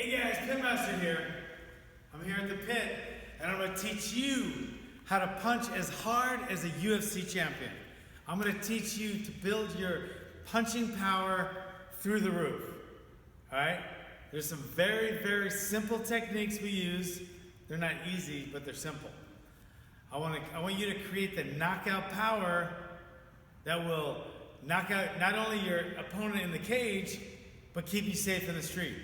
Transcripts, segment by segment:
Hey guys, Pitmaster here. I'm here at the pit and I'm going to teach you how to punch as hard as a UFC champion. I'm going to teach you to build your punching power through the roof. Alright? There's some very, very simple techniques we use. They're not easy, but they're simple. I want you to create the knockout power that will knock out not only your opponent in the cage, but keep you safe in the street.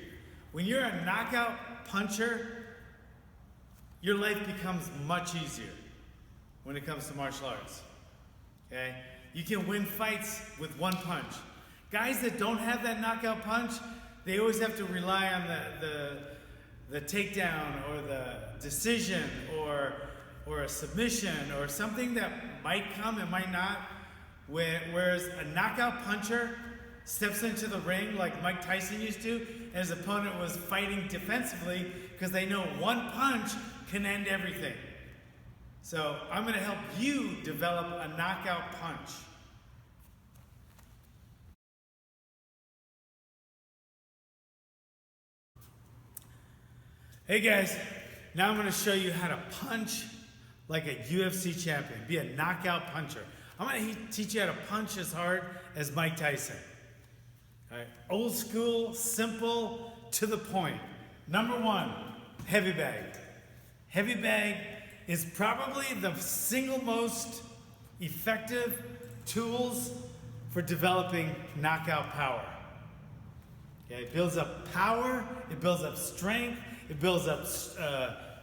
When you're a knockout puncher, your life becomes much easier when it comes to martial arts. Okay? You can win fights with one punch. Guys that don't have that knockout punch, they always have to rely on the takedown or the decision or a submission or something that might come and might not. Whereas a knockout puncher steps into the ring like Mike Tyson used to, and his opponent was fighting defensively because they know one punch can end everything. So I'm going to help you develop a knockout punch. Hey guys, now I'm going to show you how to punch like a UFC champion, be a knockout puncher. I'm going to teach you how to punch as hard as Mike Tyson. All right. Old school, simple, to the point. Number one, heavy bag. Heavy bag is probably the single most effective tools for developing knockout power. Okay, it builds up power, it builds up strength, it builds up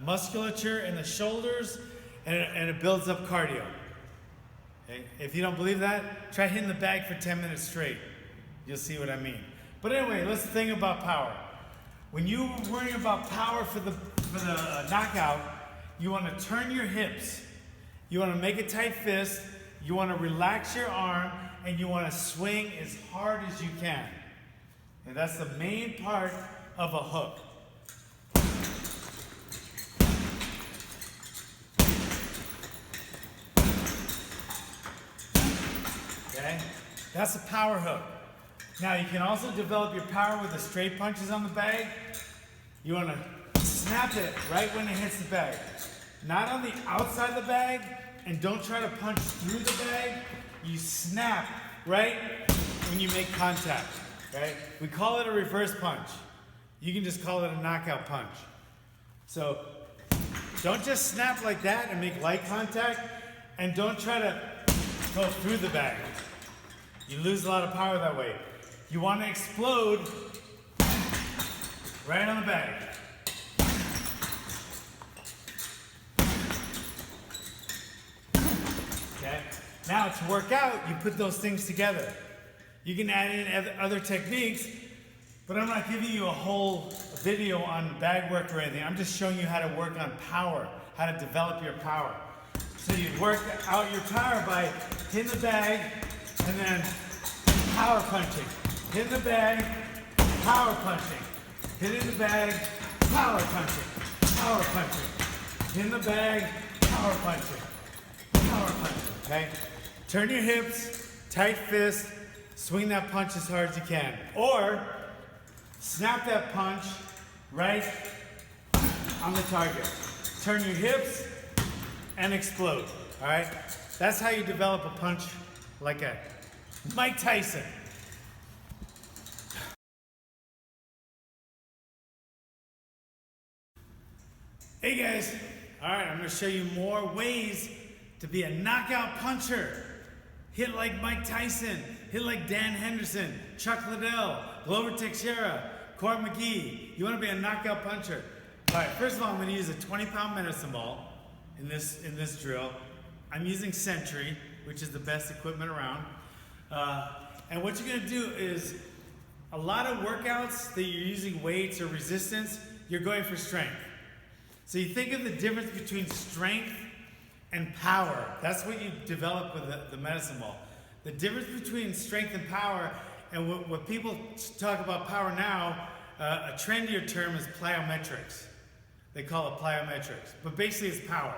musculature in the shoulders, and it builds up cardio. Okay? If you don't believe that, try hitting the bag for 10 minutes straight. You'll see what I mean. But anyway, let's think about power. When you're worrying about power for the knockout, you want to turn your hips. You want to make a tight fist. You want to relax your arm, and you want to swing as hard as you can. And that's the main part of a hook. Okay? That's a power hook. Now you can also develop your power with the straight punches on the bag. You want to snap it right when it hits the bag. Not on the outside of the bag, and don't try to punch through the bag. You snap right when you make contact. Okay? We call it a reverse punch. You can just call it a knockout punch. So don't just snap like that and make light contact, and don't try to go through the bag. You lose a lot of power that way. You want to explode right on the bag. Okay? Now to work out, you put those things together. You can add in other techniques, but I'm not giving you a whole video on bag work or anything. I'm just showing you how to work on power, how to develop your power. So you work out your power by hitting the bag and then power punching. Hit the bag, power punching. Hitting the bag, power punching. Power punching. Hit the bag, power punching. Power punching. Okay? Turn your hips, tight fist, swing that punch as hard as you can. Or snap that punch right on the target. Turn your hips and explode. Alright? That's how you develop a punch like a Mike Tyson. Hey guys, all right, I'm going to show you more ways to be a knockout puncher. Hit like Mike Tyson, hit like Dan Henderson, Chuck Liddell, Glover Teixeira, Court McGee. You want to be a knockout puncher. All right, first of all, I'm going to use a 20-pound medicine ball in this drill. I'm using Sentry, which is the best equipment around. And what you're going to do is a lot of workouts that you're using weights or resistance, you're going for strength. So you think of the difference between strength and power. That's what you develop with the medicine ball. The difference between strength and power, and what people talk about power now, a trendier term is plyometrics. They call it plyometrics, but basically it's power.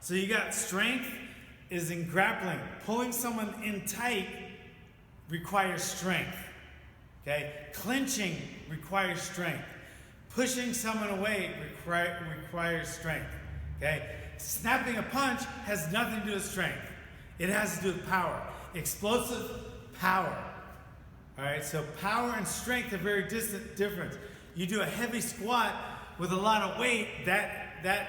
So you got strength is in grappling. Pulling someone in tight requires strength. Okay? Clinching requires strength. Pushing someone away requires strength. Okay? Snapping a punch has nothing to do with strength. It has to do with power. Explosive power. All right, so power and strength are very different. You do a heavy squat with a lot of weight, that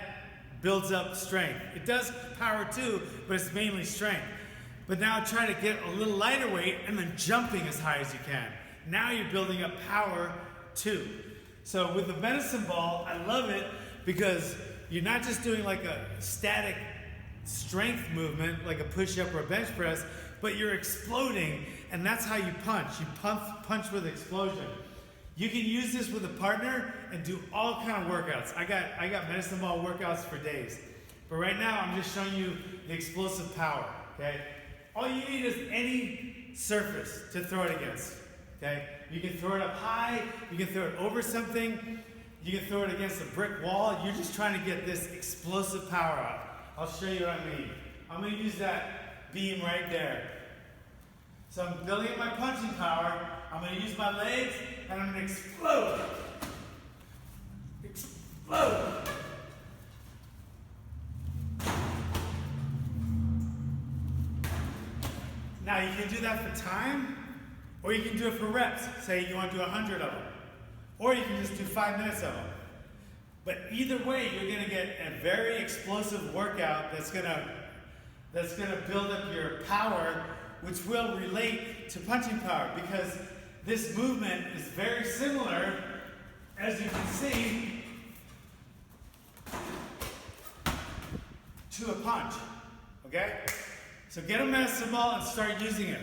builds up strength. It does power too, but it's mainly strength. But now try to get a little lighter weight and then jumping as high as you can. Now you're building up power too. So with the medicine ball, I love it because you're not just doing like a static strength movement, like a push-up or a bench press, but you're exploding, and that's how you punch. You punch with explosion. You can use this with a partner and do all kind of workouts. I got medicine ball workouts for days. But right now, I'm just showing you the explosive power, okay? All you need is any surface to throw it against, okay? You can throw it up high, you can throw it over something, you can throw it against a brick wall. You're just trying to get this explosive power out. I'll show you what I mean. I'm gonna use that beam right there. So I'm building up my punching power. I'm gonna use my legs and I'm gonna explode. Explode. Now you can do that for time, or you can do it for reps. Say you want to do 100 of them. Or you can just do 5 minutes of them. But either way, you're gonna get a very explosive workout that's gonna build up your power, which will relate to punching power, because this movement is very similar, as you can see, to a punch, okay? So get a medicine ball and start using it.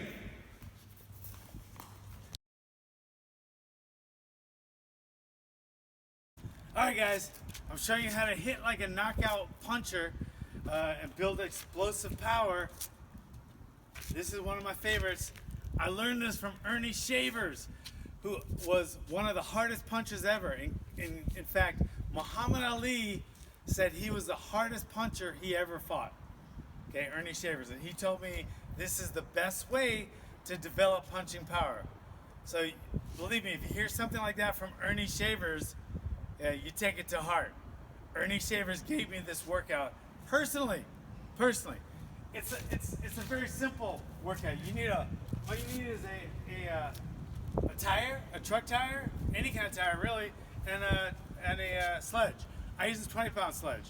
Alright guys, I'm showing you how to hit like a knockout puncher and build explosive power. This is one of my favorites. I learned this from Ernie Shavers, who was one of the hardest punchers ever. In fact, Muhammad Ali said he was the hardest puncher he ever fought. Okay, Ernie Shavers. And he told me this is the best way to develop punching power. So believe me, if you hear something like that from Ernie Shavers, you take it to heart. Ernie Shavers gave me this workout personally. It's a very simple workout. All you need is a tire, a truck tire, any kind of tire really, and a sledge. I use a 20-pound sledge.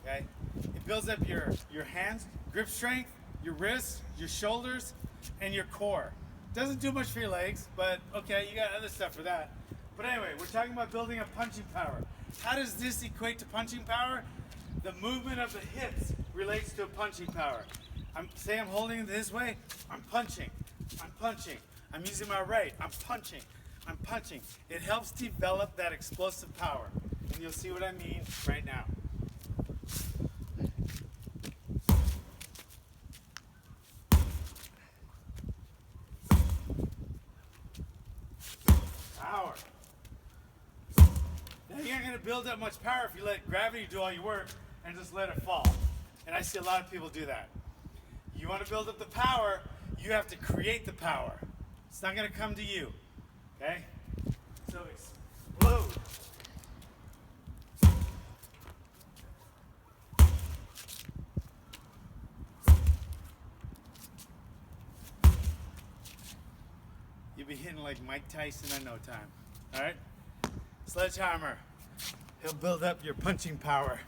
Okay, it builds up your hands, grip strength, your wrists, your shoulders, and your core. Doesn't do much for your legs, but okay, you got other stuff for that. But anyway, we're talking about building up punching power. How does this equate to punching power? The movement of the hips relates to punching power. Say I'm holding it this way, I'm punching. I'm using my right, I'm punching. It helps develop that explosive power. And you'll see what I mean right now. Power. Now you're not going to build up much power if you let gravity do all your work and just let it fall. And I see a lot of people do that. You want to build up the power, you have to create the power. It's not going to come to you. Okay? So explode. You'll be hitting like Mike Tyson in no time. Alright? Sledgehammer. He'll build up your punching power.